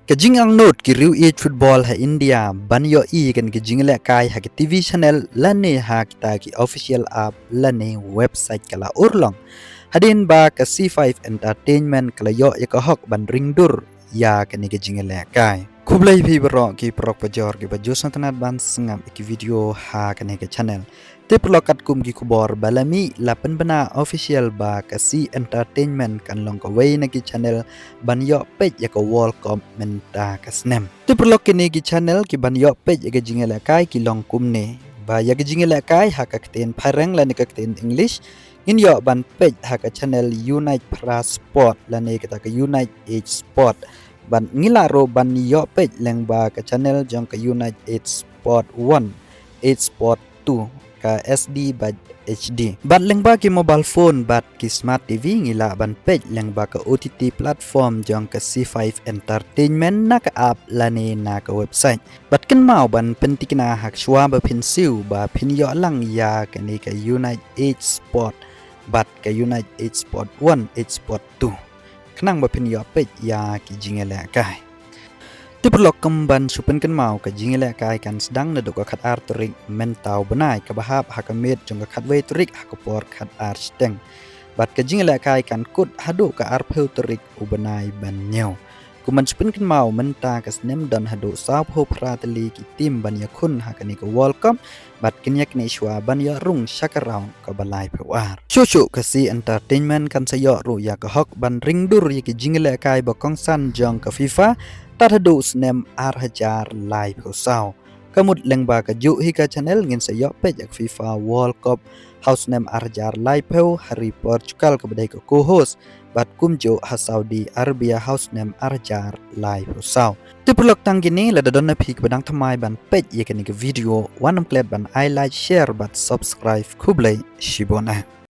Kajing ang note ki riu e football ha India ban yo e kan kajing le kai ha ki TV channel lane ha kita ki official app lane website kala urlong. Hadin ba ka C5 Entertainment kala yo ya ka hok ban ringdur ya kan kajing le kai. Kublai bhi bro ki prok pajor ki baju santanat ban sengam ki video ha kan ke channel. Te perlokat kum ki kubor balami lapan bana official ba ka C Entertainment kan long ka way na ki channel ban yo page ya ka wall menta ka snem. Te perlok kini ki channel ki ban yo page ya ka jingela kai ki long kum ne ba ya ka jingela kai ha ka kten parang la ne ka kten English ngin yo ban page ha ka channel Unite Pra Sport la ne ka ta ka Unite Age Sport ban ngilaro ban yo page leng ba ka channel jong ka Unite Age Sport 1 Age Sport 2 ka SD bad HD. Bat leng ba ki mobile phone bat ki smart TV ngila ban page leng ba ka OTT platform jong ka C5 Entertainment na ka app lani na ka website. Bat ken mau ban pentikna hak shwa ba pinsiu ba pinyo lang ya ka ni ka Unite Age Sport bat ka Unite Age Sport 1 Age Sport 2. Kenang ba pinyo page ya ki jingela kai. Ti perlok kemban supen kan mau ka jingela kai kan sedang naduk ka khat artrik mentau benai ka bahap hakamet jong ka khat wei trik hakapor khat arsteng bat ka jingela kai kan kut hadu ka arpheu trik ubenai ban nyau kuman supen kan mau menta ka snem dan hadu sau ho prateli ki tim ban yakun hakani ka world cup bat kenyak ne shwa ban ya rung shakarau ka balai pewar chuchu ka si entertainment kan sayo ru ya ka hok ban ringdur ya ki jingela kai ba kongsan jong ka FIFA Tarhadu snem arhajar live hosau. Kamut leng ba ka ju hi ka channel ngin sayo page FIFA World Cup house nem arhajar live ho hari Portugal ka badai ka co-host bat kumjo ha Saudi Arabia house nem arhajar live hosau. Ti perlok tang gini la dadon na phi ka badang thamai ban page ye ka ni ka video wanam klep ban I like share bat subscribe kublai shibona.